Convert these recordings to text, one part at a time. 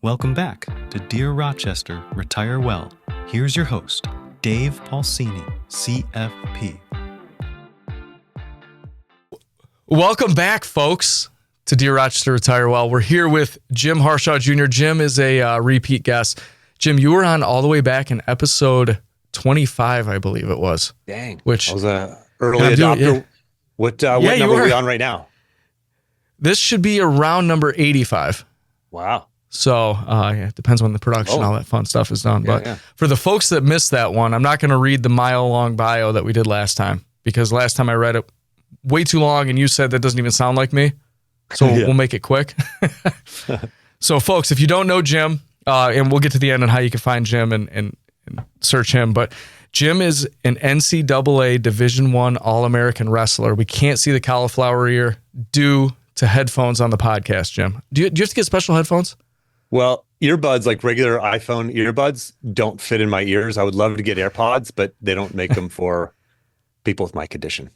Welcome back to Dear Rochester, Retire Well. Here's your host, Dave Pulcini, CFP. Welcome back, folks, to Dear Rochester, Retire Well. We're here with Jim Harshaw Jr. Jim is a repeat guest. Jim, you were on all the way back in episode 25, I believe it was. Dang. Which I was an early adopter. What number are we on right now? This should be around number 85. Wow. So it depends when the production, all that fun stuff is done. But for the folks that missed that one, I'm not going to read the mile-long bio that we did last time, because last time I read it way too long and you said that doesn't even sound like me. So we'll make it quick. So folks, if you don't know Jim, and we'll get to the end on how you can find Jim and search him, but Jim is an NCAA Division I All-American wrestler. We can't see the cauliflower ear due to headphones on the podcast, Jim. Do you have to get special headphones? Well, earbuds, like regular iPhone earbuds, don't fit in my ears. I would love to get AirPods, but they don't make them for people with my condition.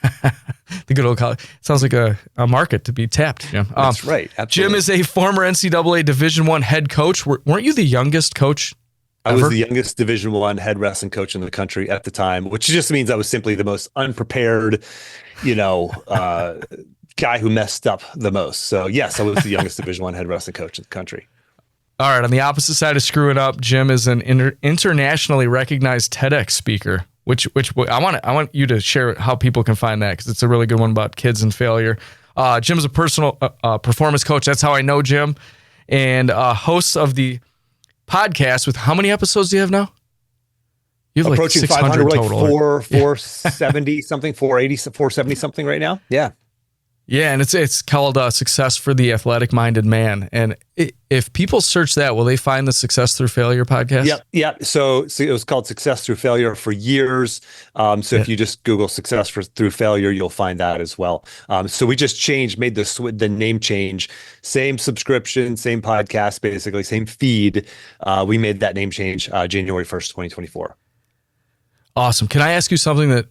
The good old college. Sounds like a market to be tapped, Jim. That's right. Absolutely. Jim is a former NCAA Division I head coach. Weren't you the youngest coach ever? I was the youngest Division I head wrestling coach in the country at the time, which just means I was simply the most unprepared, guy who messed up the most. So yes, I was the youngest Division I head wrestling coach in the country. All right. On the opposite side of screwing up, Jim is an internationally recognized TedX speaker, which I want you to share how people can find that, because it's a really good one about kids and failure. Jim's a personal performance coach. That's how I know Jim, and host of the podcast with how many episodes do you have now? You have approaching like 600 500, total. Like 470 something, 480, 470 something right now. Yeah. Yeah, and it's called Success for the Athletic Minded Man. And if people search that, will they find the Success Through Failure podcast? Yep. So it was called Success Through Failure for years. If you just Google Success Through Failure, you'll find that as well. So we just made the name change. Same subscription, same podcast, basically, same feed. We made that name change January 1st, 2024. Awesome. Can I ask you something that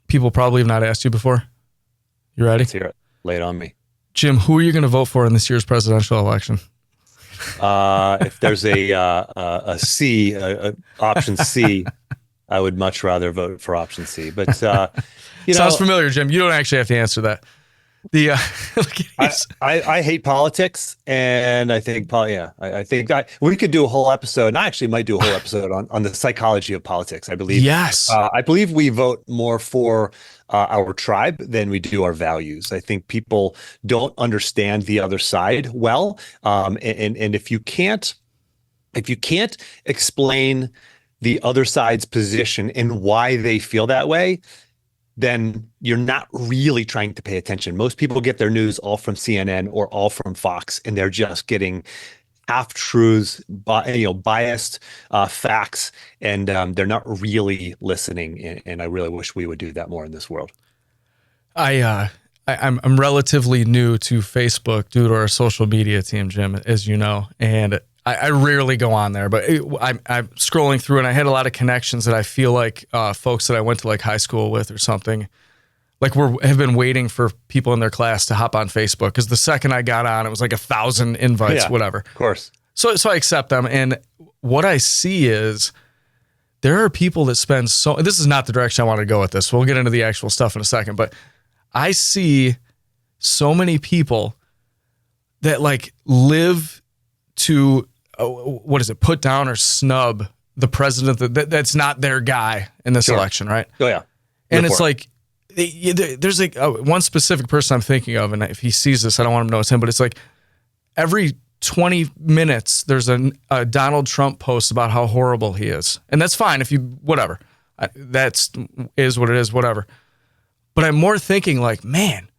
people probably have not asked you before? You ready? Let's hear it. Lay it on me. Jim, who are you going to vote for in this year's presidential election? If there's a C, option C, I would much rather vote for option C. But sounds familiar, Jim. You don't actually have to answer that. I hate politics, and I think we could do a whole episode, and I actually might do a whole episode on the psychology of politics. I believe. Yes. I believe we vote more for our tribe than we do our values. I think people don't understand the other side well, and if you can't explain the other side's position and why they feel that way, then you're not really trying to pay attention. Most people get their news all from CNN or all from Fox, and they're just getting half-truths, biased facts, and they're not really listening. And I really wish we would do that more in this world. I'm relatively new to Facebook due to our social media team, Jim, as you know, and I rarely go on there, but I'm scrolling through, and I had a lot of connections that I feel like folks that I went to like high school with or something, like have been waiting for people in their class to hop on Facebook, because the second I got on, it was like 1,000 invites, whatever. Of course. So I accept them, and what I see is there are people that spend this is not the direction I want to go with this. We'll get into the actual stuff in a second, but I see so many people that like live to put down or snub the president that's not their guy in this election, right? Oh yeah. And it's like there's like one specific person I'm thinking of, and if he sees this, I don't want him to know it's him, but it's like every 20 minutes there's a Donald Trump post about how horrible he is, and that's fine if you whatever. That's is what it is, whatever. But I'm more thinking like, man,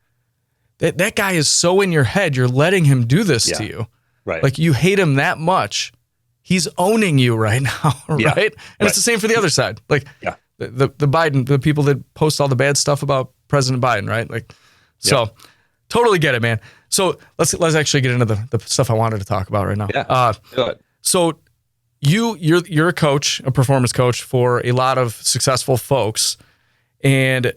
that guy is so in your head, you're letting him do this to you. Right. Like you hate him that much. He's owning you right now, right? And it's the same for the other side. Like the Biden, the people that post all the bad stuff about President Biden, right? Like, so totally get it, man. So let's actually get into the stuff I wanted to talk about right now. Yeah. So you're a coach, a performance coach for a lot of successful folks, and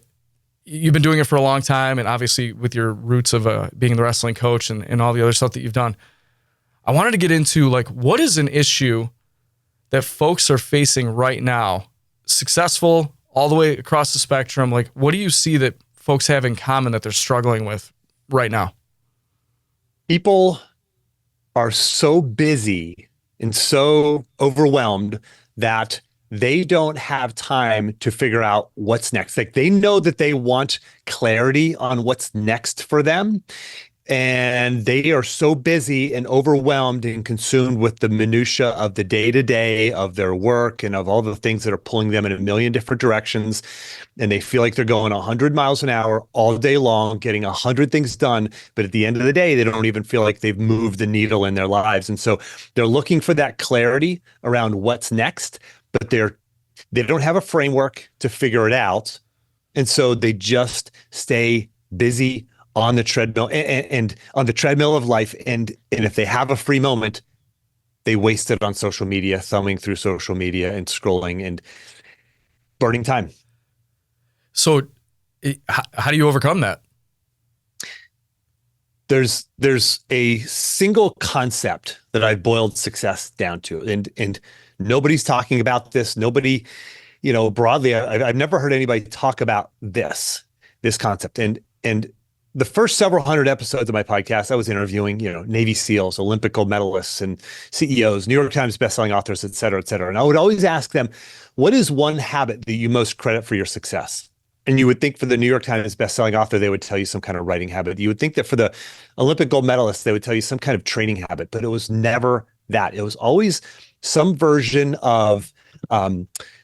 you've been doing it for a long time. And obviously with your roots of being the wrestling coach and all the other stuff that you've done, I wanted to get into like, what is an issue that folks are facing right now, successful all the way across the spectrum? Like, what do you see that folks have in common that they're struggling with right now? People are so busy and so overwhelmed that they don't have time to figure out what's next. Like, they know that they want clarity on what's next for them. And they are so busy and overwhelmed and consumed with the minutia of the day-to-day of their work and of all the things that are pulling them in a million different directions. And they feel like they're going 100 miles an hour all day long, getting 100 things done. But at the end of the day, they don't even feel like they've moved the needle in their lives. And so they're looking for that clarity around what's next, but they don't have a framework to figure it out. And so they just stay busy on the treadmill and on the treadmill of life. And if they have a free moment, they waste it on social media, thumbing through social media and scrolling and burning time. So how do you overcome that? There's a single concept that I've boiled success down to, and nobody's talking about this. Nobody, broadly, I've never heard anybody talk about this concept. And the first several hundred episodes of my podcast, I was interviewing, Navy SEALs, Olympic gold medalists, and CEOs, New York Times bestselling authors, et cetera, et cetera. And I would always ask them, what is one habit that you most credit for your success? And you would think for the New York Times bestselling author, they would tell you some kind of writing habit. You would think that for the Olympic gold medalist, they would tell you some kind of training habit, but it was never that. It was always some version of,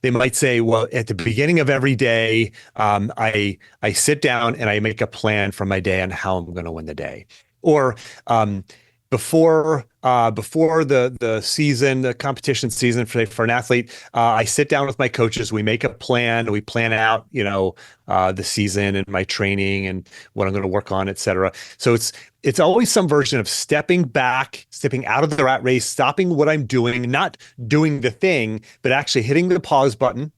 they might say, well, at the beginning of every day, I sit down and I make a plan for my day on how I'm going to win the day. Or before the season, the competition season for an athlete, I sit down with my coaches. We make a plan. We plan out, the season and my training and what I'm going to work on, et cetera. So it's always some version of stepping back, stepping out of the rat race, stopping what I'm doing, not doing the thing, but actually hitting the pause button,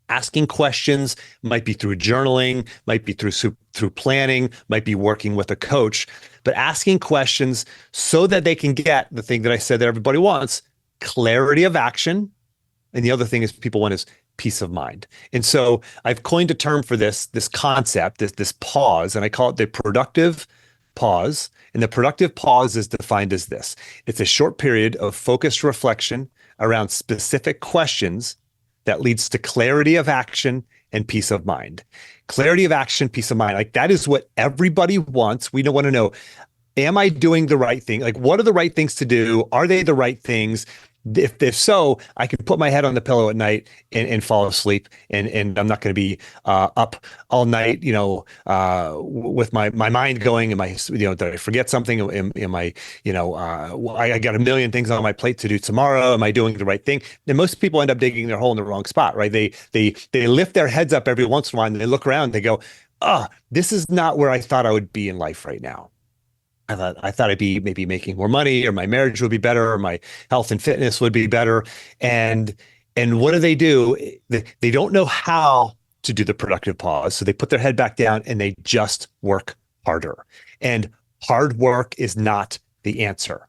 asking questions. Might be through journaling, might be through planning, might be working with a coach, but asking questions so that they can get the thing that I said that everybody wants: clarity of action. And the other thing is people want is peace of mind. And so I've coined a term for this concept, this pause, and I call it the productive pause. And the productive pause is defined as this: it's a short period of focused reflection around specific questions that leads to clarity of action and peace of mind. Clarity of action, peace of mind. Like, that is what everybody wants. We don't want to know, am I doing the right thing? Like, what are the right things to do? Are they the right things? If so, I can put my head on the pillow at night and fall asleep, and I'm not going to be up all night, with my mind going. Am I, did I forget something? Am I, I got a million things on my plate to do tomorrow. Am I doing the right thing? And most people end up digging their hole in the wrong spot, right? They lift their heads up every once in a while and they look around and they go, this is not where I thought I would be in life right now. I thought I'd be maybe making more money, or my marriage would be better, or my health and fitness would be better. And what do? They don't know how to do the productive pause. So they put their head back down and they just work harder. And hard work is not the answer.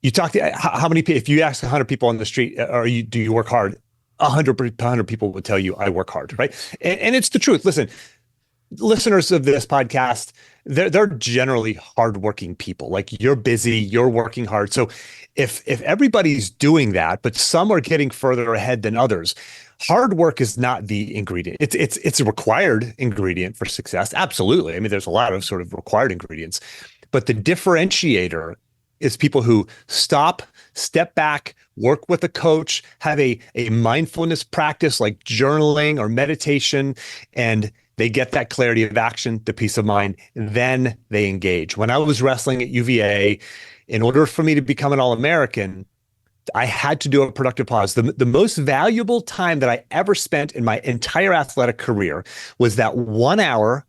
You talk to how many people, if you ask 100 people on the street, do you work hard? 100 people would tell you I work hard, right? And it's the truth. Listen, listeners of this podcast, they're generally hardworking people. Like, you're busy, you're working hard. So if everybody's doing that, but some are getting further ahead than others, hard work is not the ingredient. It's a required ingredient for success. Absolutely. I mean, there's a lot of sort of required ingredients, but the differentiator is people who step back, work with a coach, have a mindfulness practice like journaling or meditation, and they get that clarity of action, the peace of mind, and then they engage. When I was wrestling at UVA, in order for me to become an All-American, I had to do a productive pause. The most valuable time that I ever spent in my entire athletic career was that 1 hour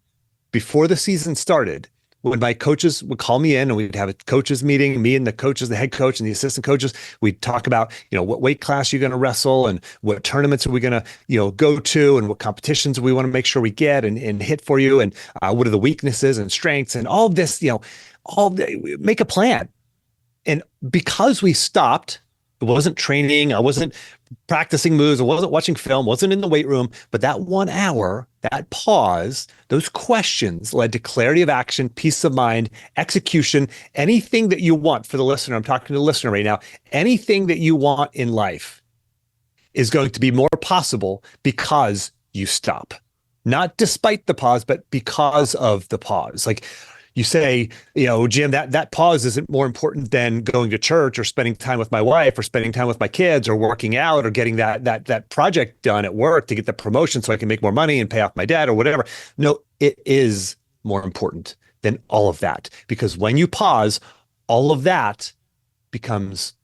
before the season started, when my coaches would call me in and we'd have a coaches meeting, me and the coaches, the head coach and the assistant coaches, we'd talk about, what weight class you're going to wrestle and what tournaments are we going to, go to, and what competitions we want to make sure we get and hit for you. And what are the weaknesses and strengths and all this, make a plan. And because we stopped, it wasn't training, I wasn't practicing moves, I wasn't watching film, wasn't in the weight room, but that 1 hour, that pause, those questions led to clarity of action, peace of mind, execution, anything that you want. For the listener, I'm talking to the listener right now, anything that you want in life is going to be more possible because you stop. Not despite the pause, but because of the pause. Like you say, Jim, that pause isn't more important than going to church or spending time with my wife or spending time with my kids or working out or getting that project done at work to get the promotion so I can make more money and pay off my debt or whatever. No, it is more important than all of that, because when you pause, all of that becomes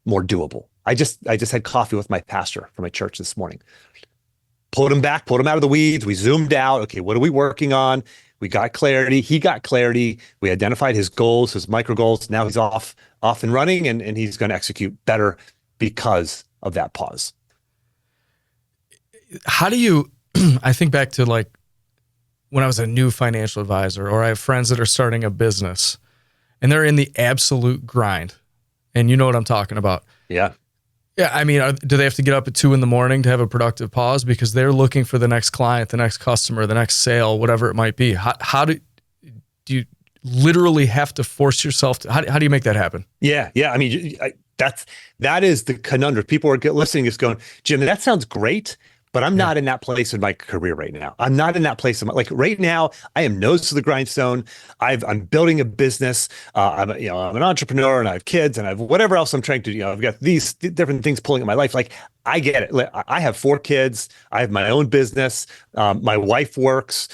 more doable. I just had coffee with my pastor from my church this morning. Pulled him out of the weeds. We zoomed out. Okay, what are we working on? We got clarity. He got clarity. We identified his goals, his micro goals. Now he's off and running, and he's going to execute better because of that pause. How do you, I think back to like when I was a new financial advisor, or I have friends that are starting a business and they're in the absolute grind. And you know what I'm talking about. Yeah. Yeah, I mean, do they have to get up at 2 a.m. to have a productive pause because they're looking for the next client, the next customer, the next sale, whatever it might be? How do you literally have to force yourself to? How do you make that happen? Yeah. I mean, that is the conundrum. People are listening, just going, Jim, that sounds great, but I'm not in that place in my career right now. I'm not in that place like right now. I am nose to the grindstone. I'm building a business. I'm an entrepreneur, and I have kids, and I have whatever else I'm trying to do. I've got these different things pulling in my life. Like, I get it. I have 4 kids. I have my own business. My wife works.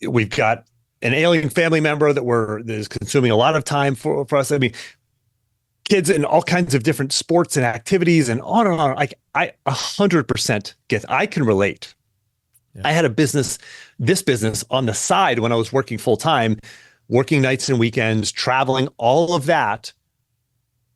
We've got an alien family member that is consuming a lot of time for us. I mean, kids in all kinds of different sports and activities and on and on. Like, I 100% get, I can relate. Yeah. I had this business on the side when I was working full time, working nights and weekends, traveling, all of that.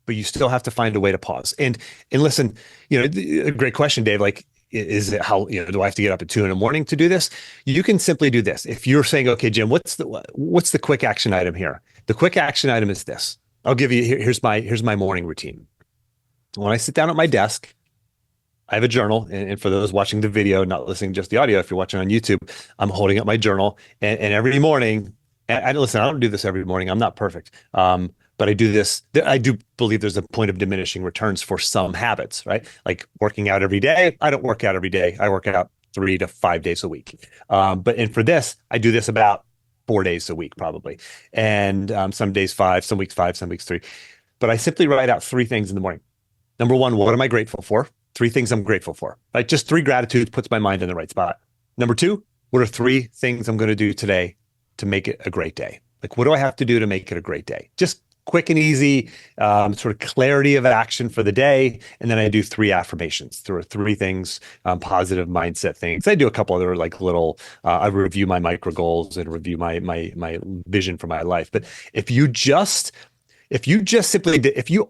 But you still have to find a way to pause. And listen, a great question, Dave. Like, is it how, do I have to get up at 2 a.m. to do this? You can simply do this. If you're saying, okay, Jim, what's the quick action item here? The quick action item is this. I'll give you, here's my morning routine. When I sit down at my desk, I have a journal. And for those watching the video, not listening just the audio, if you're watching on YouTube, I'm holding up my journal. And every morning, and listen, I don't do this every morning. I'm not perfect. But I do this. I do believe there's a point of diminishing returns for some habits, right? Like working out every day. I don't work out every day. I work out 3 to 5 days a week. But for this, I do this about 4 days a week, probably. And some days 5, some weeks 5, some weeks 3. But I simply write out 3 things in the morning. Number 1, what am I grateful for? 3 things I'm grateful for. Like, just 3 gratitudes puts my mind in the right spot. Number 2, what are 3 things I'm going to do today to make it a great day? Like, what do I have to do to make it a great day? Just quick and easy, sort of clarity of action for the day. And then I do 3 affirmations. There are 3 things, positive mindset things. I do a couple other like little, I review my micro goals and review my vision for my life. But if you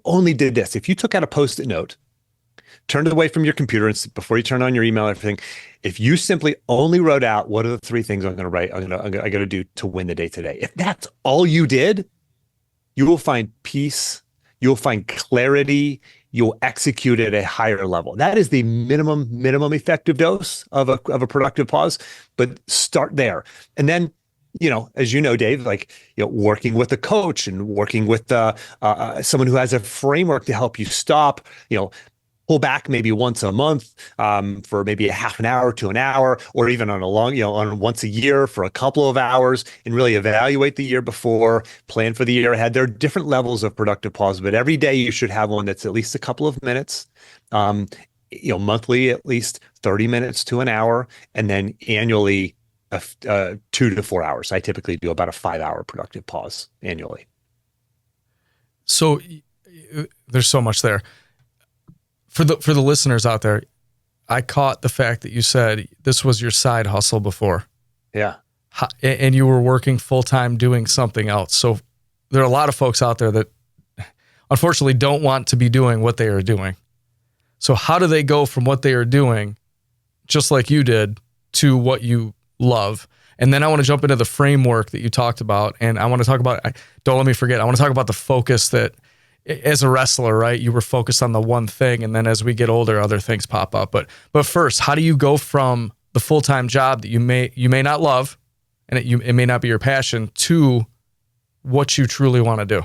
only did this, if you took out a Post-it note, turned it away from your computer and before you turn on your email and everything, if you simply only wrote out, what are the 3 things I'm going to write, I got to do to win the day today. If that's all you did, you will find peace, you'll find clarity, you'll execute at a higher level. That is the minimum effective dose of a productive pause, but start there. And then, as you know, Dave, like, working with a coach and working with someone who has a framework to help you stop, pull back maybe once a month for maybe a half an hour to an hour, or even on a long, on once a year for a couple of hours, and really evaluate the year before, plan for the year ahead. There are different levels of productive pause, but every day you should have one that's at least a couple of minutes, monthly, at least 30 minutes to an hour, and then annually 2 to 4 hours. I typically do about a 5-hour productive pause annually. So there's so much there. For the listeners out there, I caught the fact that you said this was your side hustle before. Yeah. And you were working full-time doing something else. So there are a lot of folks out there that unfortunately don't want to be doing what they are doing. So how do they go from what they are doing, just like you did, to what you love? And then I want to jump into the framework that you talked about. And I want to talk about, don't let me forget, I want to talk about the focus that as a wrestler, right? You were focused on the one thing, and then as we get older, other things pop up. But first, how do you go from the full-time job that you may not love, and it may not be your passion, to what you truly want to do?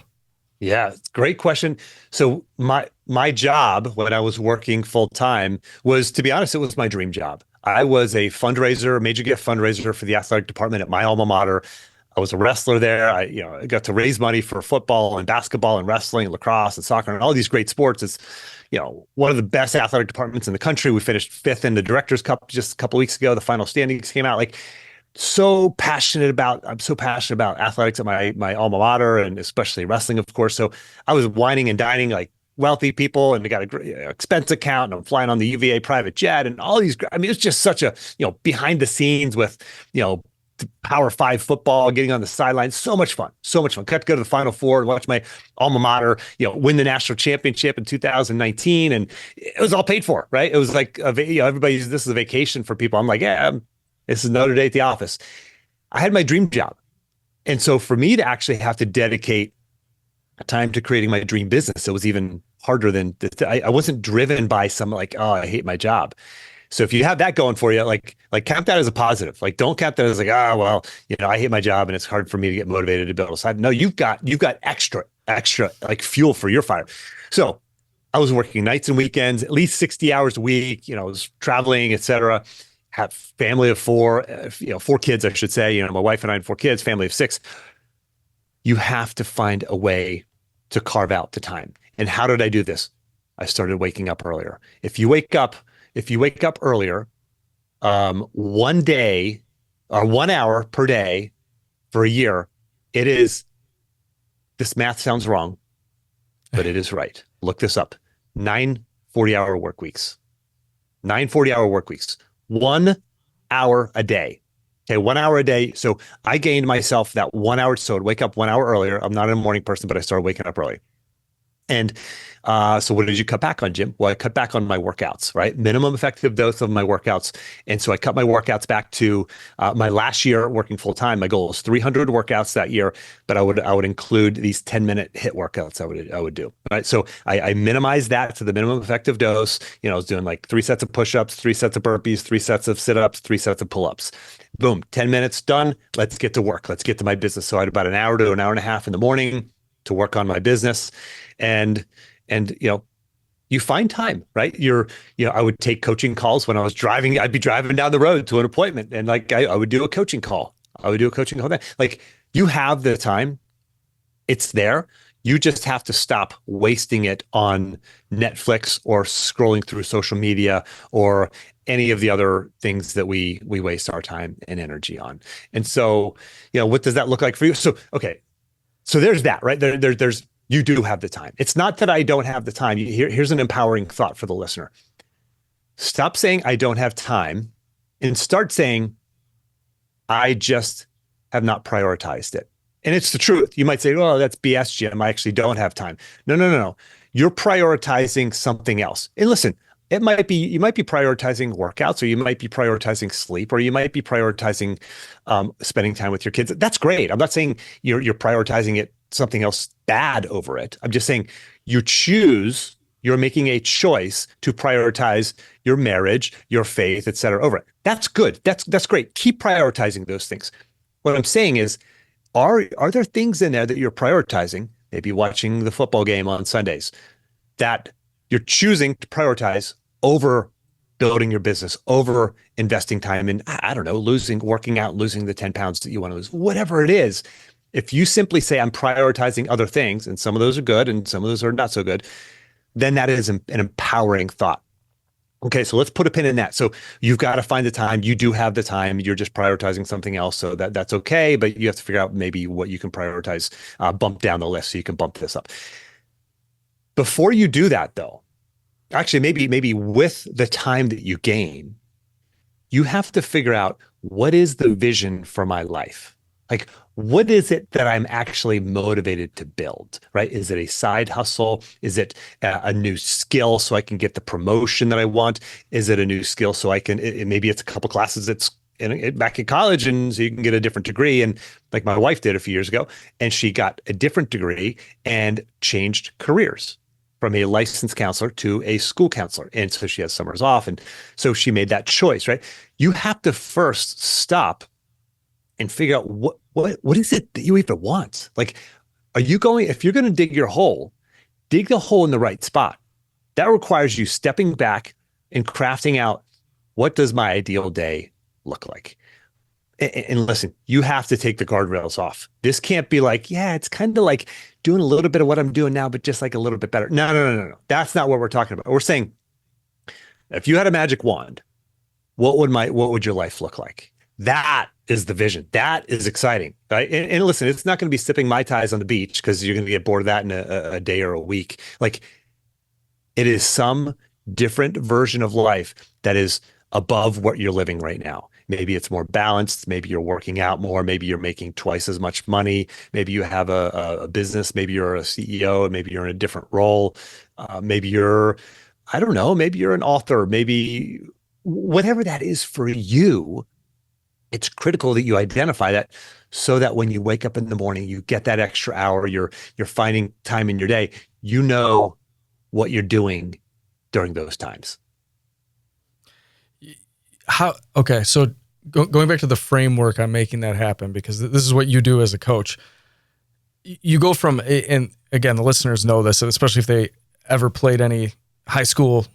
Yeah, great question. So my job when I was working full time was, to be honest, it was my dream job. I was a fundraiser, major gift fundraiser for the athletic department at my alma mater. I was a wrestler there. I got to raise money for football and basketball and wrestling and lacrosse and soccer and all these great sports. It's, one of the best athletic departments in the country. We finished 5th in the Directors Cup just a couple of weeks ago. The final standings came out. I'm so passionate about athletics at my alma mater, and especially wrestling, of course. So I was wining and dining like wealthy people, and we got a great expense account, and I'm flying on the UVA private jet and all these. I mean, it's just such a, behind the scenes with, Power 5 football, getting on the sidelines. So much fun. Got to go to the Final Four and watch my alma mater, win the national championship in 2019. And it was all paid for, right? It was like, everybody's, this is a vacation for people. I'm like, yeah, this is another day at the office. I had my dream job. And so for me to actually have to dedicate time to creating my dream business, it was even harder than, I wasn't driven by some oh, I hate my job. So if you have that going for you, like count that as a positive. Don't count that as well, I hate my job and it's hard for me to get motivated to build a side. No, you've got extra fuel for your fire. So I was working nights and weekends, at least 60 hours a week, I was traveling, et cetera. Have family of 4, 4 kids, I should say, my wife and I had 4 kids, family of 6. You have to find a way to carve out the time. And how did I do this? I started waking up earlier. If you wake up earlier, 1 day or 1 hour per day for a year, this math sounds wrong, but it is right. Look this up. 9 40-hour work weeks. 9 40-hour work weeks. 1 hour a day. Okay, 1 hour a day. So I gained myself that 1 hour. So I'd wake up 1 hour earlier. I'm not a morning person, but I started waking up early. And so what did you cut back on, Jim? Well, I cut back on my workouts, right? Minimum effective dose of my workouts. And so I cut my workouts back to my last year working full time. My goal was 300 workouts that year, but I would include these 10-minute HIIT workouts I would do, right? So I minimized that to the minimum effective dose. I was doing 3 sets of push-ups, 3 sets of burpees, 3 sets of sit-ups, 3 sets of pull-ups. Boom, 10 minutes done. Let's get to work. Let's get to my business. So I had about an hour to an hour and a half in the morning to work on my business. And you find time, right? I would take coaching calls when I was driving. I'd be driving down the road to an appointment, and I would do a coaching call. You have the time. It's there. You just have to stop wasting it on Netflix or scrolling through social media or any of the other things that we waste our time and energy on. And so, what does that look like for you? So, okay. So there's that, right? There's you do have the time. It's not that I don't have the time. Here's an empowering thought for the listener. Stop saying I don't have time and start saying I just have not prioritized it. And it's the truth. You might say, oh, that's BS, Jim. I actually don't have time. No. You're prioritizing something else. And listen, you might be prioritizing workouts, or you might be prioritizing sleep, or you might be prioritizing spending time with your kids. That's great. I'm not saying you're prioritizing it something else bad over it. I'm just saying you're making a choice to prioritize your marriage, your faith, et cetera, over it. That's good. That's great. Keep prioritizing those things. What I'm saying is, are there things in there that you're prioritizing, maybe watching the football game on Sundays, that you're choosing to prioritize over building your business, over investing time in, I don't know, working out, losing the 10 pounds that you want to lose, whatever it is. If you simply say, I'm prioritizing other things, and some of those are good and some of those are not so good, then that is an empowering thought. Okay, so let's put a pin in that. So you've got to find the time. You do have the time. You're just prioritizing something else. So that's okay, but you have to figure out maybe what you can prioritize, bump down the list so you can bump this up. Before you do that, though, actually maybe with the time that you gain, you have to figure out, what is the vision for my life? What is it that I'm actually motivated to build, right? Is it a side hustle? Is it a new skill so I can get the promotion that I want? Is it a new skill so I can, maybe it's a couple classes back in college, and so you can get a different degree. And like my wife did a few years ago, and she got a different degree and changed careers from a licensed counselor to a school counselor. And so she has summers off. And so she made that choice, right? You have to first stop and figure out what is it that you even want? Like, if you're going to dig your hole, dig the hole in the right spot. That requires you stepping back and crafting out, what does my ideal day look like? And listen, you have to take the guardrails off. This can't be like, yeah, it's kind of like doing a little bit of what I'm doing now, but just like a little bit better. No. That's not what we're talking about. We're saying, if you had a magic wand, what would your life look like? That is the vision. That is exciting, right? And listen, it's not going to be sipping Mai Tais on the beach, because you're going to get bored of that in a day or a week. Like, it is some different version of life that is above what you're living right now. Maybe it's more balanced. Maybe you're working out more. Maybe you're making twice as much money. Maybe you have a business. Maybe you're a CEO. Maybe you're in a different role. Maybe you're, I don't know, maybe you're an author. Maybe whatever that is for you, it's critical that you identify that, so that when you wake up in the morning, you get that extra hour, you're finding time in your day, you know what you're doing during those times. Okay, so going back to the framework on making that happen, because this is what you do as a coach. You go from, and again, the listeners know this, especially if they ever played any high school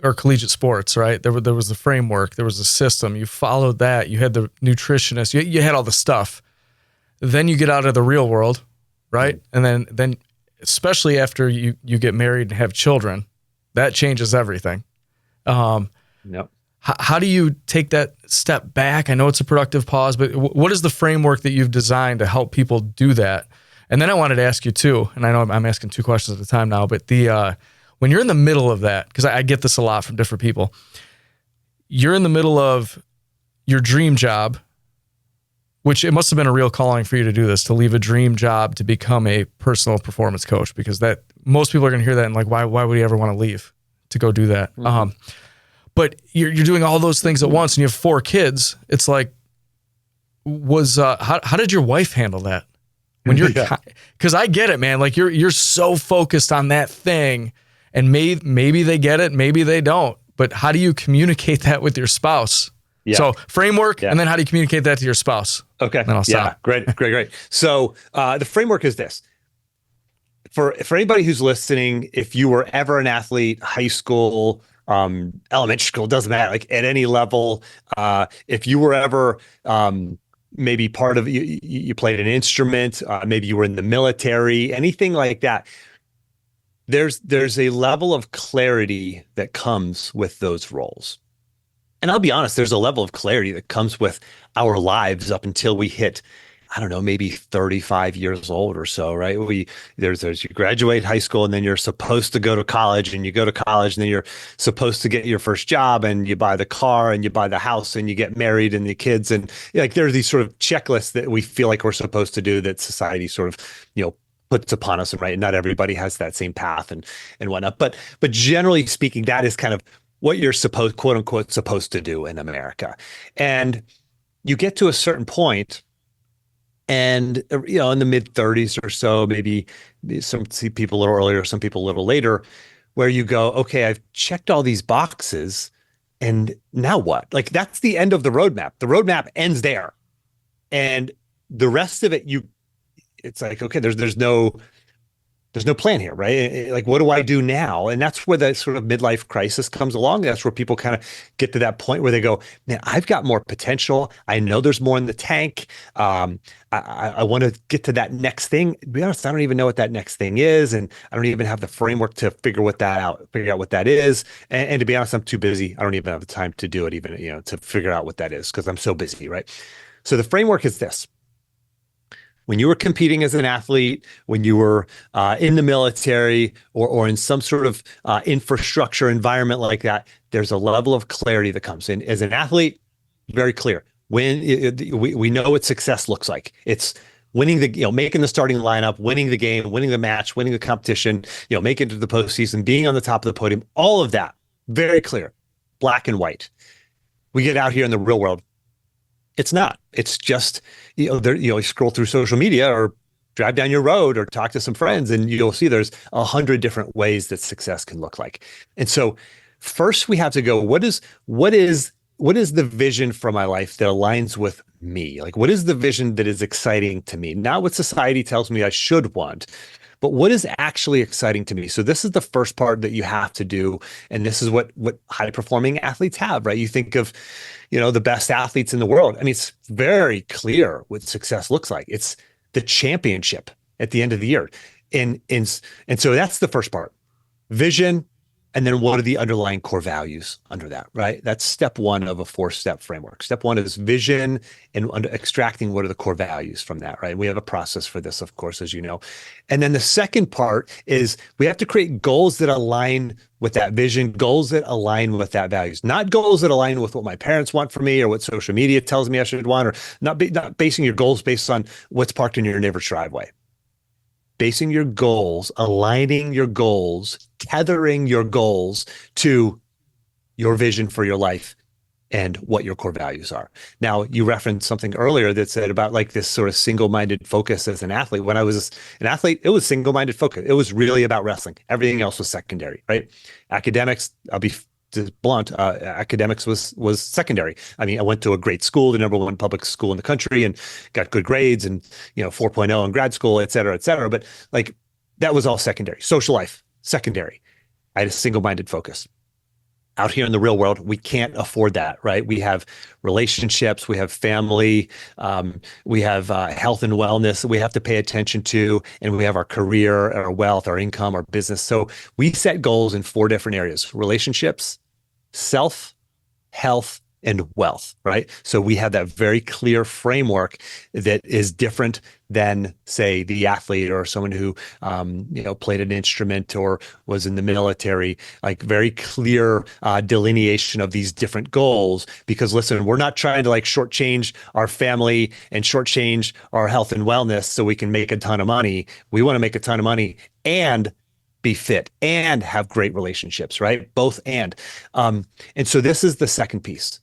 or collegiate sports, right? There was the framework, there was a system. You followed that. You had the nutritionist. You had all the stuff. Then you get out of the real world, right? And then especially after you get married and have children, that changes everything. Yep. How do you take that step back? I know it's a productive pause, but what is the framework that you've designed to help people do that? And then I wanted to ask you too, and I know I'm asking two questions at a time now, but when you're in the middle of that, because I get this a lot from different people, you're in the middle of your dream job, which it must have been a real calling for you to do this, to leave a dream job to become a personal performance coach, because that most people are going to hear that and like, why would he ever want to leave to go do that? Mm-hmm. But you're doing all those things at once, and you have 4 kids. It's like, how did your wife handle that? When you're, because I get it, man. Like you're so focused on that thing, and maybe they get it, maybe they don't. But how do you communicate that with your spouse? Yeah. So framework, and then how do you communicate that to your spouse? Okay. Then I'll stop. Great. So the framework is this. For anybody who's listening, if you were ever an athlete, high school, elementary school, doesn't matter, like at any level, if you were ever maybe part of, you played an instrument, maybe you were in the military, anything like that, there's a level of clarity that comes with those roles. And I'll be honest, there's a level of clarity that comes with our lives up until we hit, I don't know, maybe 35 years old or so, right? There's you graduate high school, and then you're supposed to go to college, and you go to college, and then you're supposed to get your first job, and you buy the car, and you buy the house, and you get married, and the kids, and like there's these sort of checklists that we feel like we're supposed to do that society sort of, puts upon us, and right, not everybody has that same path and whatnot. But generally speaking, that is kind of what you're quote unquote supposed to do in America. And you get to a certain point, and in the mid 30s or so, maybe some people a little earlier, some people a little later, where you go, okay, I've checked all these boxes, and now what? Like, that's the end of the roadmap. The roadmap ends there, and the rest of it, it's like, okay, there's no plan here, right? Like, what do I do now? And that's where the sort of midlife crisis comes along. That's where people kind of get to that point where they go, man, I've got more potential. I know there's more in the tank. I want to get to that next thing. To be honest, I don't even know what that next thing is. And I don't even have the framework to figure out what that is. And to be honest, I'm too busy. I don't even have the time to do it, even, to figure out what that is, because I'm so busy, right? So the framework is this. When you were competing as an athlete, when you were in the military or in some sort of infrastructure environment like that, there's a level of clarity that comes in. As an athlete, very clear. When we know what success looks like. It's winning making the starting lineup, winning the game, winning the match, winning the competition, making it to the postseason, being on the top of the podium, all of that, very clear, black and white. We get out here in the real world. It's not. It's just, you scroll through social media or drive down your road or talk to some friends, and you'll see there's 100 different ways that success can look like. And so first we have to go, what is the vision for my life that aligns with me? Like, what is the vision that is exciting to me? Not what society tells me I should want, but what is actually exciting to me? So this is the first part that you have to do. And this is what high performing athletes have, right? You think of, the best athletes in the world. I mean, it's very clear what success looks like. It's the championship at the end of the year. And so that's the first part, vision. And then what are the underlying core values under that, right? That's step one of a 4-step framework. Step one is vision and extracting what are the core values from that, right? We have a process for this, of course, as you know. And then the second part is we have to create goals that align with that vision, goals that align with that values, not goals that align with what my parents want for me or what social media tells me I should want, or not basing your goals based on what's parked in your neighbor's driveway. Basing your goals, aligning your goals, tethering your goals to your vision for your life and what your core values are. Now, you referenced something earlier that said about like this sort of single-minded focus as an athlete. When I was an athlete, it was single-minded focus. It was really about wrestling. Everything else was secondary, right? Academics, I'll be blunt, academics was secondary. I mean, I went to a great school, the number one public school in the country, and got good grades and 4.0 in grad school, et cetera, et cetera. But like that was all secondary. Social life, secondary. I had a single-minded focus. Out here in the real world, we can't afford that, right? We have relationships, we have family, we have health and wellness that we have to pay attention to, and we have our career, our wealth, our income, our business. So we set goals in 4 different areas: relationships, self, health, and wealth, right? So we have that very clear framework that is different than, say, the athlete or someone who, played an instrument or was in the military. Like very clear delineation of these different goals. Because listen, we're not trying to like shortchange our family and shortchange our health and wellness so we can make a ton of money. We want to make a ton of money and be fit and have great relationships, right? Both and so this is the second piece,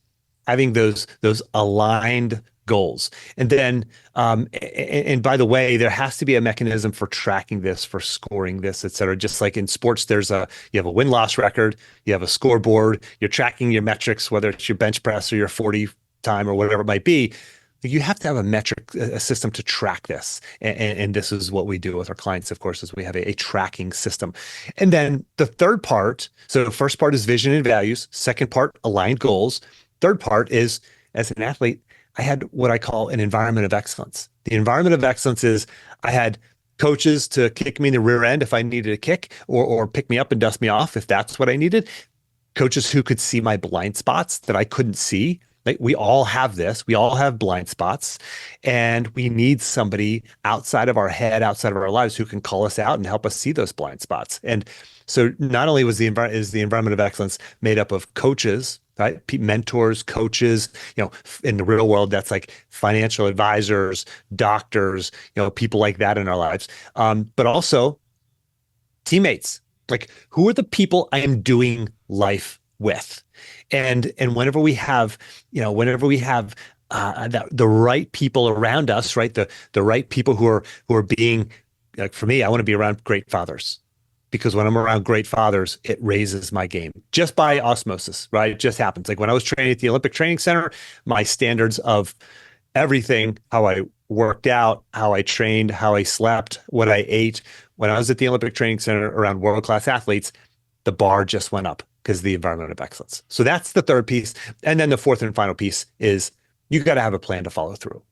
having those aligned goals. And then, and by the way, there has to be a mechanism for tracking this, for scoring this, et cetera. Just like in sports, you have a win-loss record, you have a scoreboard, you're tracking your metrics, whether it's your bench press or your 40 time or whatever it might be. You have to have a system to track this. And this is what we do with our clients, of course, is we have a tracking system. And then the third part, so the first part is vision and values. Second part, aligned goals. Third part is, as an athlete, I had what I call an environment of excellence. The environment of excellence is I had coaches to kick me in the rear end if I needed a kick, or pick me up and dust me off if that's what I needed. Coaches who could see my blind spots that I couldn't see. Like, we all have this. We all have blind spots, and we need somebody outside of our head, outside of our lives, who can call us out and help us see those blind spots. And so not only is the environment of excellence made up of coaches, right? Mentors, coaches, in the real world, that's like financial advisors, doctors, people like that in our lives. But also teammates, like who are the people I am doing life with? And whenever we have the right people around us, right? The right people who are being, like, for me, I want to be around great fathers. Because when I'm around great fathers, it raises my game just by osmosis, right? It just happens. Like when I was training at the Olympic Training Center, my standards of everything, how I worked out, how I trained, how I slept, what I ate, when I was at the Olympic Training Center around world-class athletes, the bar just went up because of the environment of excellence. So that's the third piece. And then the fourth and final piece is you got to have a plan to follow through,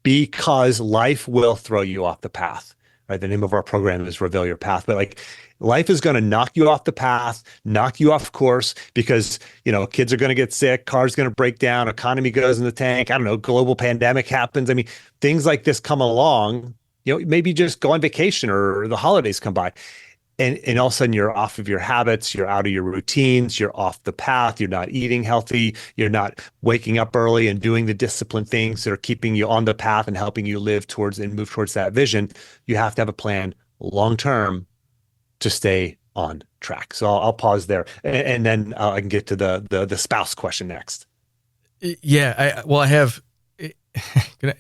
because life will throw you off the path. Right. The name of our program is Reveal Your Path. But like, life is going to knock you off the path, knock you off course, because, kids are going to get sick, cars going to break down, economy goes in the tank. I don't know, global pandemic happens. I mean, things like this come along, maybe just go on vacation or the holidays come by. And all of a sudden you're off of your habits, you're out of your routines, you're off the path, you're not eating healthy, you're not waking up early and doing the disciplined things that are keeping you on the path and helping you live towards and move towards that vision. You have to have a plan long-term to stay on track. So I'll pause there, and then I can get to the spouse question next. Yeah. I have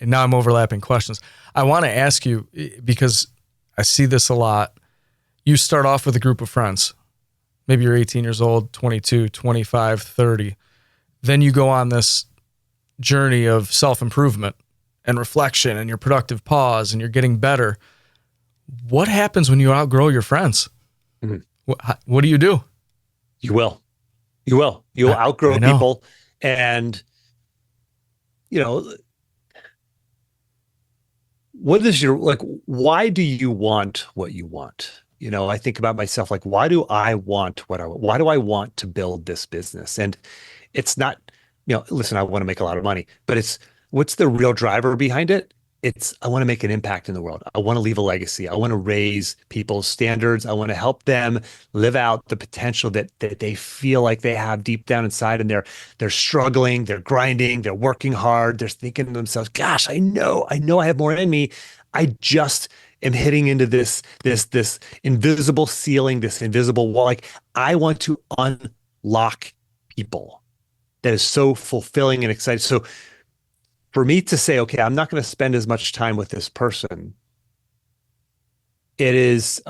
now I'm overlapping questions. I want to ask you, because I see this a lot. You start off with a group of friends. Maybe you're 18 years old, 22, 25, 30. Then you go on this journey of self-improvement and reflection and your productive pause and you're getting better. What happens when you outgrow your friends? Mm-hmm. What do you do? You will. You'll outgrow people. And, what is why do you want what you want? I think about myself, like, why do I want what I want? Why do I want to build this business? And it's not, listen, I want to make a lot of money, but what's the real driver behind it? I want to make an impact in the world. I want to leave a legacy. I want to raise people's standards. I want to help them live out the potential that they feel like they have deep down inside, and they're struggling, they're grinding, they're working hard, they're thinking to themselves, gosh, I know I have more in me. I just am hitting into this invisible ceiling, this invisible wall. Like, I want to unlock people. That is so fulfilling and exciting. So for me to say, okay, I'm not going to spend as much time with this person, it is,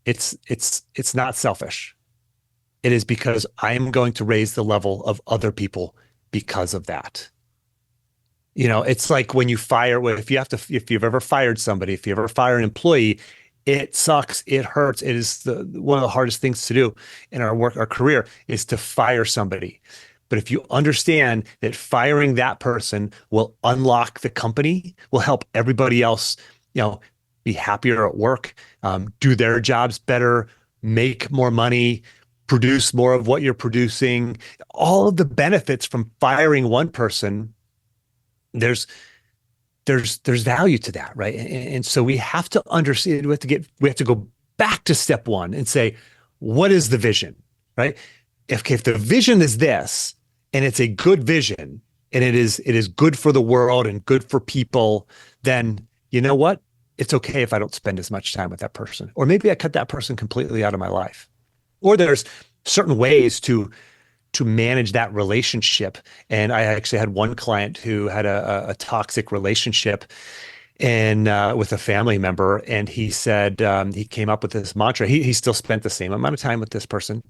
it's not selfish. It is because I am going to raise the level of other people because of that. It's like when you fire, if you've ever fired somebody, if you ever fire an employee, it sucks. It hurts. It is one of the hardest things to do in our career is to fire somebody. But if you understand that firing that person will unlock the company, will help everybody else, be happier at work, do their jobs better, make more money, produce more of what you're producing, all of the benefits from firing one person, there's value to that, right? And so we have to understand, we have to go back to step one and say, what is the vision, right? If the vision is this, and it's a good vision, and it is good for the world and good for people, then you know what? It's okay if I don't spend as much time with that person, or maybe I cut that person completely out of my life. Or there's certain ways to manage that relationship. And I actually had one client who had a toxic relationship and with a family member, and he said he came up with this mantra. He still spent the same amount of time with this person,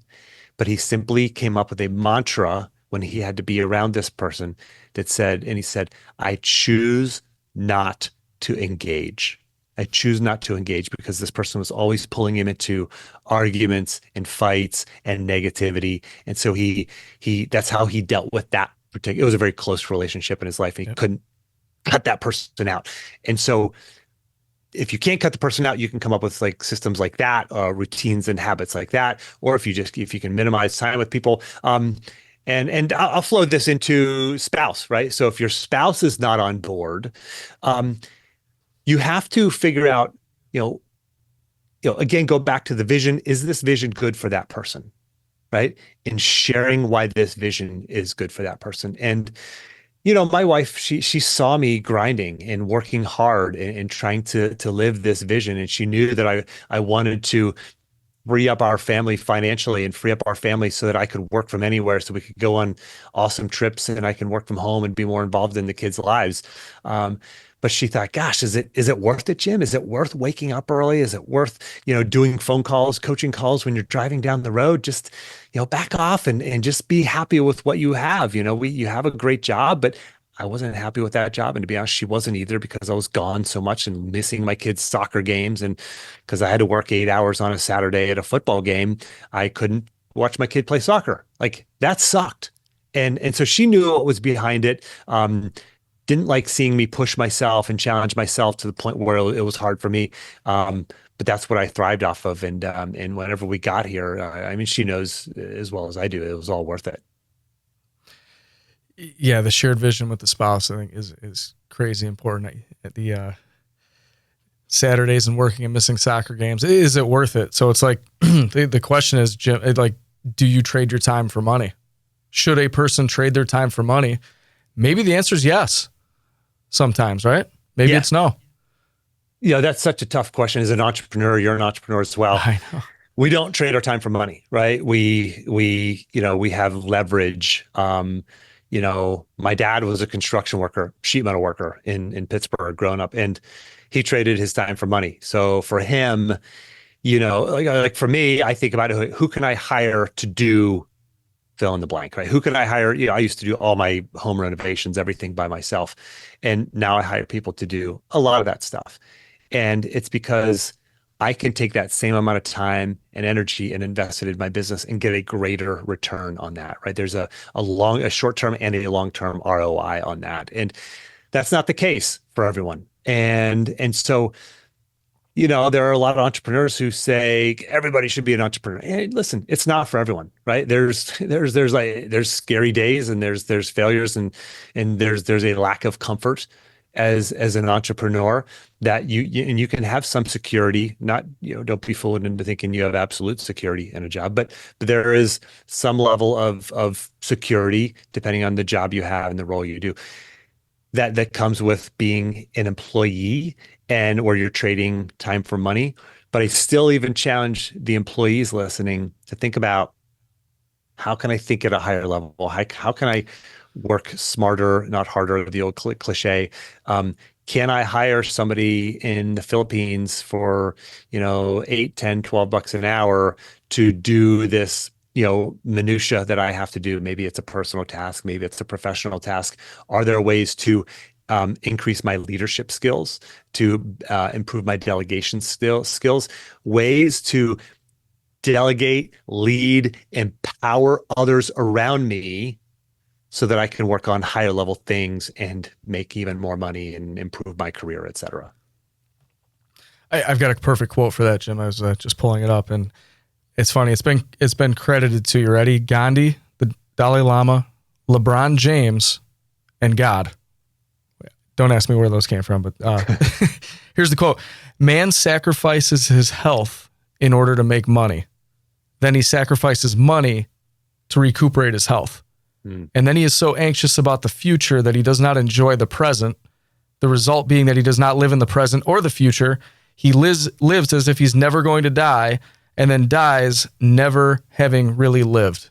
but he simply came up with a mantra when he had to be around this person that said, I choose not to engage. I choose not to engage, because this person was always pulling him into arguments and fights and negativity. And so that's how he dealt with that particular. It was a very close relationship in his life, and he couldn't cut that person out. And so if you can't cut the person out, you can come up with like systems like that, routines and habits like that. Or if you can minimize time with people, and I'll flow this into spouse, right? So if your spouse is not on board, you have to figure out, again, go back to the vision. Is this vision good for that person, right? And sharing why this vision is good for that person. And, my wife, she saw me grinding and working hard and trying to live this vision. And she knew that I wanted to free up our family financially and free up our family so that I could work from anywhere, so we could go on awesome trips and I can work from home and be more involved in the kids' lives. But she thought, gosh, is it worth it, Jim? Is it worth waking up early? Is it worth, doing phone calls, coaching calls when you're driving down the road? Just, back off and just be happy with what you have. You have a great job, but I wasn't happy with that job. And to be honest, she wasn't either, because I was gone so much and missing my kids' soccer games. And because I had to work 8 hours on a Saturday at a football game, I couldn't watch my kid play soccer. Like, that sucked. And so she knew what was behind it. Didn't like seeing me push myself and challenge myself to the point where it was hard for me. But that's what I thrived off of. And whenever we got here, she knows as well as I do, it was all worth it. Yeah, the shared vision with the spouse, I think, is crazy important. At the Saturdays and working and missing soccer games, is it worth it? So it's like the question is, Jim, do you trade your time for money? Should a person trade their time for money? Maybe the answer is yes. Sometimes, right? Maybe it's no. That's such a tough question. As an entrepreneur, you're an entrepreneur as well. I know. We don't trade our time for money, right? We have leverage. my dad was a construction worker, sheet metal worker in Pittsburgh growing up, and he traded his time for money. So for him, like for me, I think about who can I hire to do fill in the blank, right? Who can I hire? I used to do all my home renovations, everything by myself. And now I hire people to do a lot of that stuff. And it's because I can take that same amount of time and energy and invest it in my business and get a greater return on that, right? There's a short-term and a long-term ROI on that. And that's not the case for everyone. And so, there are a lot of entrepreneurs who say everybody should be an entrepreneur. Hey, listen, it's not for everyone, right? There's scary days and there's failures and there's a lack of comfort as an entrepreneur that you can have some security, not, don't be fooled into thinking you have absolute security in a job, but there is some level of security depending on the job you have and the role you do. That comes with being an employee and where you're trading time for money. But I still even challenge the employees listening to think about, how can I think at a higher level? How can I work smarter, not harder, the old cliche? Can I hire somebody in the Philippines for, $8, $10, $12 an hour to do this, minutia that I have to do? Maybe it's a personal task, maybe it's a professional task. Are there ways to increase my leadership skills, to improve my delegation skills, ways to delegate, lead, empower others around me so that I can work on higher level things and make even more money and improve my career, et cetera? I've got a perfect quote for that, Jim. I was just pulling it up, and it's funny. It's been credited to, you ready? Gandhi, the Dalai Lama, LeBron James, and God. Don't ask me where those came from, but here's the quote. Man sacrifices his health in order to make money. Then he sacrifices money to recuperate his health. And then he is so anxious about the future that he does not enjoy the present. The result being that he does not live in the present or the future. He lives as if he's never going to die, and then dies never having really lived.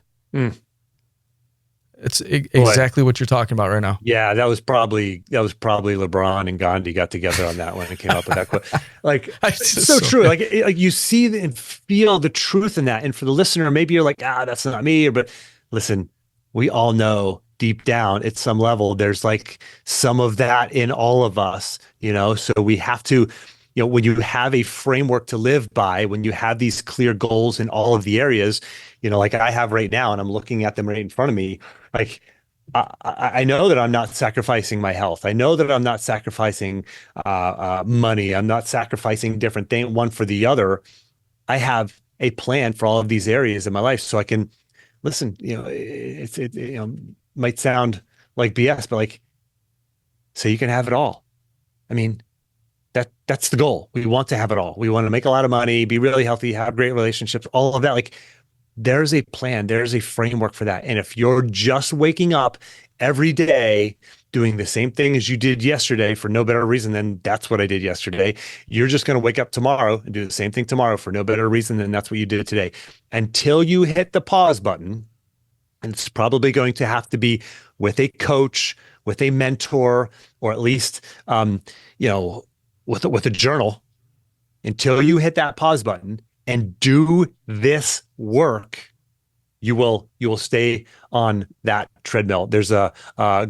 It's exactly what you're talking about right now. Yeah, that was probably LeBron and Gandhi got together on that one and came up with that quote. Like, it's so true. Like you see and feel the truth in that. And for the listener, maybe you're like, that's not me. But listen, we all know deep down at some level, there's like some of that in all of us, so we have to, when you have a framework to live by, when you have these clear goals in all of the areas, like I have right now, and I'm looking at them right in front of me, like I know that I'm not sacrificing my health. I know that I'm not sacrificing money. I'm not sacrificing different things, one for the other. I have a plan for all of these areas in my life, so I can listen. It might sound like BS, but like, so you can have it all. I mean, that's the goal. We want to have it all. We want to make a lot of money, be really healthy, have great relationships, all of that. Like, there's a plan, there's a framework for that. And if you're just waking up every day doing the same thing as you did yesterday for no better reason than that's what I did yesterday, you're just going to wake up tomorrow and do the same thing tomorrow for no better reason than that's what you did today. Until you hit the pause button, and it's probably going to have to be with a coach, with a mentor, or at least, with a journal. Until you hit that pause button and do this work, you will stay on that treadmill. There's a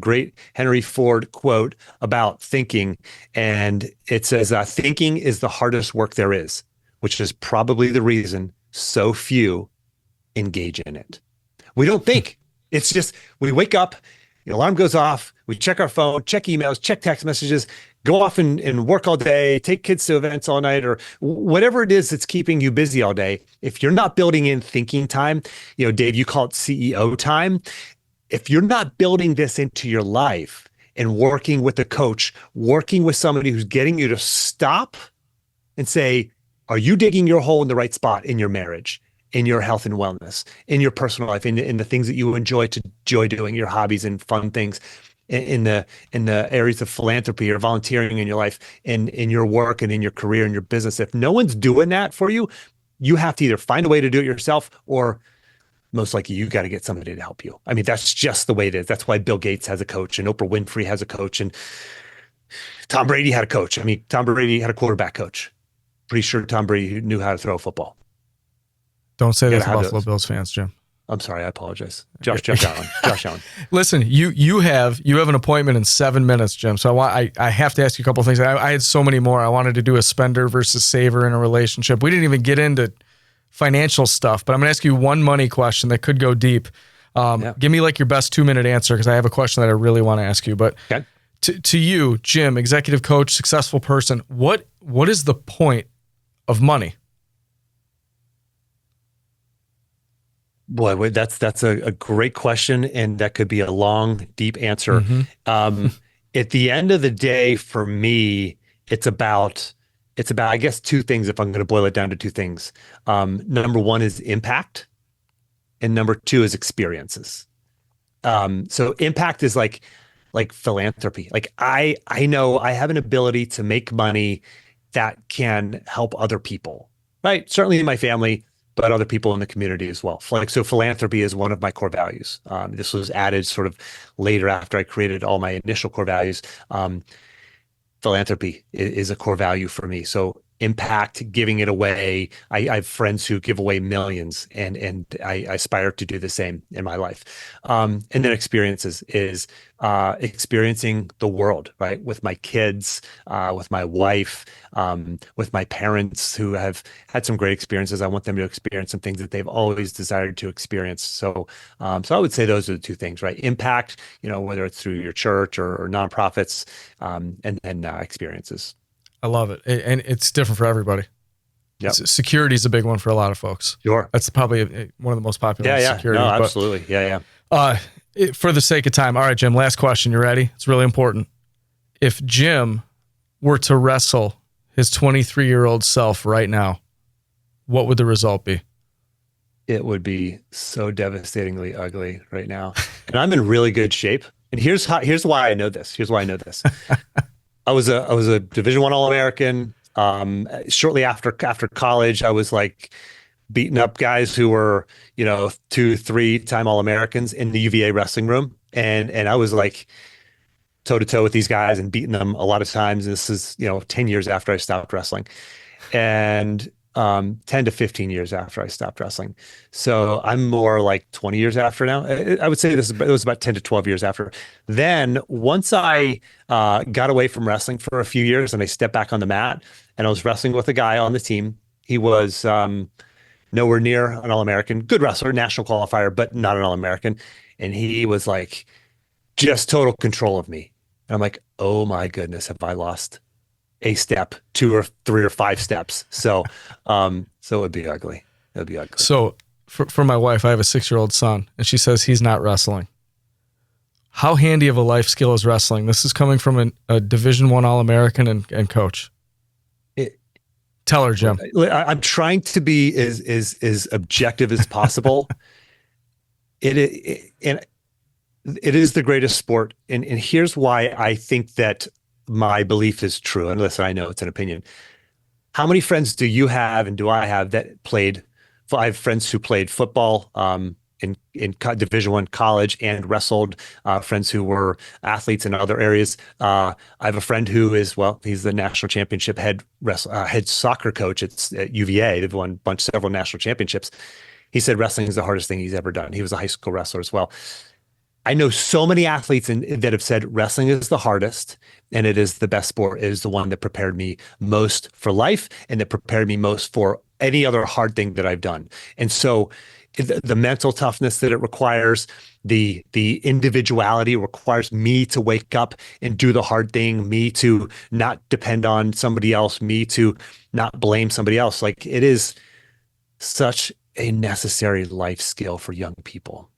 great Henry Ford quote about thinking, and it says, thinking is the hardest work there is, which is probably the reason so few engage in it. We don't think. It's just, we wake up, the alarm goes off, we check our phone, check emails, check text messages, go off and work all day, take kids to events all night, or whatever it is that's keeping you busy all day. If you're not building in thinking time, Dave, you call it CEO time. If you're not building this into your life and working with a coach, working with somebody who's getting you to stop and say, are you digging your hole in the right spot in your marriage, in your health and wellness, in your personal life, in the things that you enjoy doing, your hobbies and fun things, in the areas of philanthropy or volunteering in your life, in your work and in your career and your business? If no one's doing that for you, you have to either find a way to do it yourself or most likely you got to get somebody to help you. I mean, that's just the way it is. That's why Bill Gates has a coach and Oprah Winfrey has a coach and Tom Brady had a coach. I mean, Tom Brady had a quarterback coach. Pretty sure Tom Brady knew how to throw a football. Don't say that to Buffalo Bills fans, Jim. I'm sorry, I apologize. Josh Allen. Listen, you have an appointment in 7 minutes, Jim. So I have to ask you a couple of things. I had so many more. I wanted to do a spender versus saver in a relationship. We didn't even get into financial stuff, but I'm going to ask you one money question that could go deep. Give me like your best 2-minute answer, because I have a question that I really want to ask you. But okay. To you, Jim, executive coach, successful person, what is the point of money? Boy, that's a great question, and that could be a long, deep answer. Mm-hmm. At the end of the day, for me, it's about I guess two things. If I'm going to boil it down to two things, number one is impact, and number two is experiences. So impact is like philanthropy. Like I know I have an ability to make money that can help other people, right? Certainly in my family, but other people in the community as well. So philanthropy is one of my core values. This was added sort of later after I created all my initial core values. Philanthropy is a core value for me. So impact, giving it away. I have friends who give away millions, and I aspire to do the same in my life. And then experiences is experiencing the world, right? With my kids, with my wife, with my parents who have had some great experiences. I want them to experience some things that they've always desired to experience. So I would say those are the two things, right? Impact, whether it's through your church or nonprofits, and then experiences. I love it. And it's different for everybody. Yep. Security is a big one for a lot of folks. Sure. That's probably one of the most popular security. No, absolutely. For the sake of time. All right, Jim, last question. You ready? It's really important. If Jim were to wrestle his 23-year-old self right now, what would the result be? It would be so devastatingly ugly right now. And I'm in really good shape. And here's why I know this. I was a Division I All-American. Shortly after college, I was like beating up guys who were 2-3-time All-Americans in the UVA wrestling room, and I was like toe to toe with these guys and beating them a lot of times. This is 10 years after I stopped wrestling, and 10 to 15 years after I stopped wrestling. So I'm more like 20 years after now. I would say it was about 10 to 12 years after. Then once I got away from wrestling for a few years and I stepped back on the mat and I was wrestling with a guy on the team. He was nowhere near an All-American, good wrestler, national qualifier, but not an All-American. And he was like just total control of me. And I'm like, oh my goodness, have I lost a step, 2 or 3 or 5 steps? So it would be ugly. It would be ugly. So for my wife, I have a 6-year-old son, and she says he's not wrestling. How handy of a life skill is wrestling? This is coming from a Division I All-American and coach. Tell her, Jim. I'm trying to be as objective as possible. It is the greatest sport, and here's why I think that my belief is true. And listen, I know it's an opinion. How many friends do you have and do I have that played? I have friends who played football in Division I college and wrestled, friends who were athletes in other areas. I have a friend who is, he's the national championship head soccer coach at UVA. They've won several national championships. He said wrestling is the hardest thing he's ever done. He was a high school wrestler as well. I know so many athletes that have said wrestling is the hardest and it is the best sport. It is the one that prepared me most for life and that prepared me most for any other hard thing that I've done. And so the mental toughness that it requires, the individuality requires me to wake up and do the hard thing, me to not depend on somebody else, me to not blame somebody else. Like, it is such a necessary life skill for young people.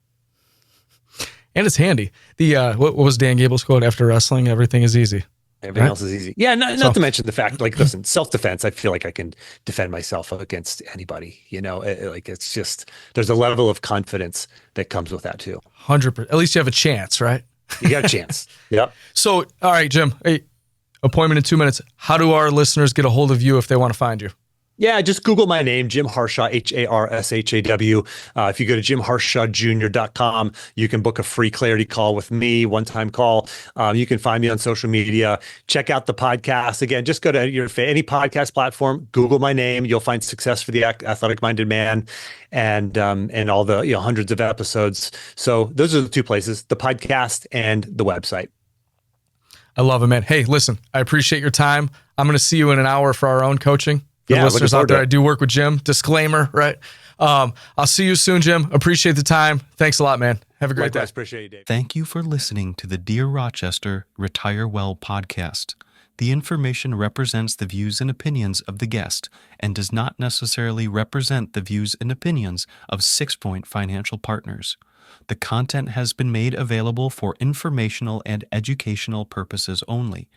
And it's handy. What was Dan Gable's quote after wrestling? Everything is easy. Everything else is easy. Yeah, not to mention the fact, like, listen, self-defense, I feel like I can defend myself against anybody. It's just, there's a level of confidence that comes with that too. 100%. At least you have a chance, right? You got a chance. Yep. So, all right, Jim, appointment in 2 minutes. How do our listeners get a hold of you if they want to find you? Yeah, just Google my name, Jim Harshaw, Harshaw. If you go to jimharshawjr.com, you can book a free clarity call with me, one-time call. You can find me on social media. Check out the podcast. Again, just go to any podcast platform, Google my name. You'll find Success for the Athletic-Minded Man and all the hundreds of episodes. So those are the two places, the podcast and the website. I love it, man. Hey, listen, I appreciate your time. I'm going to see you in an hour for our own coaching. For the listeners out there, I do work with Jim. Disclaimer, right? I'll see you soon, Jim. Appreciate the time. Thanks a lot, man. Have a great day. Appreciate you, Dave. Thank you for listening to the Dear Rochester Retire Well podcast. The information represents the views and opinions of the guest and does not necessarily represent the views and opinions of 6 Point Financial Partners. The content has been made available for informational and educational purposes only.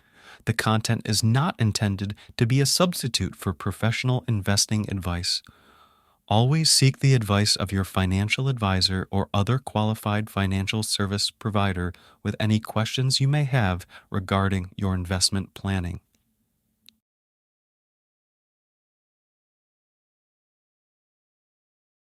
The content is not intended to be a substitute for professional investing advice. Always seek the advice of your financial advisor or other qualified financial service provider with any questions you may have regarding your investment planning.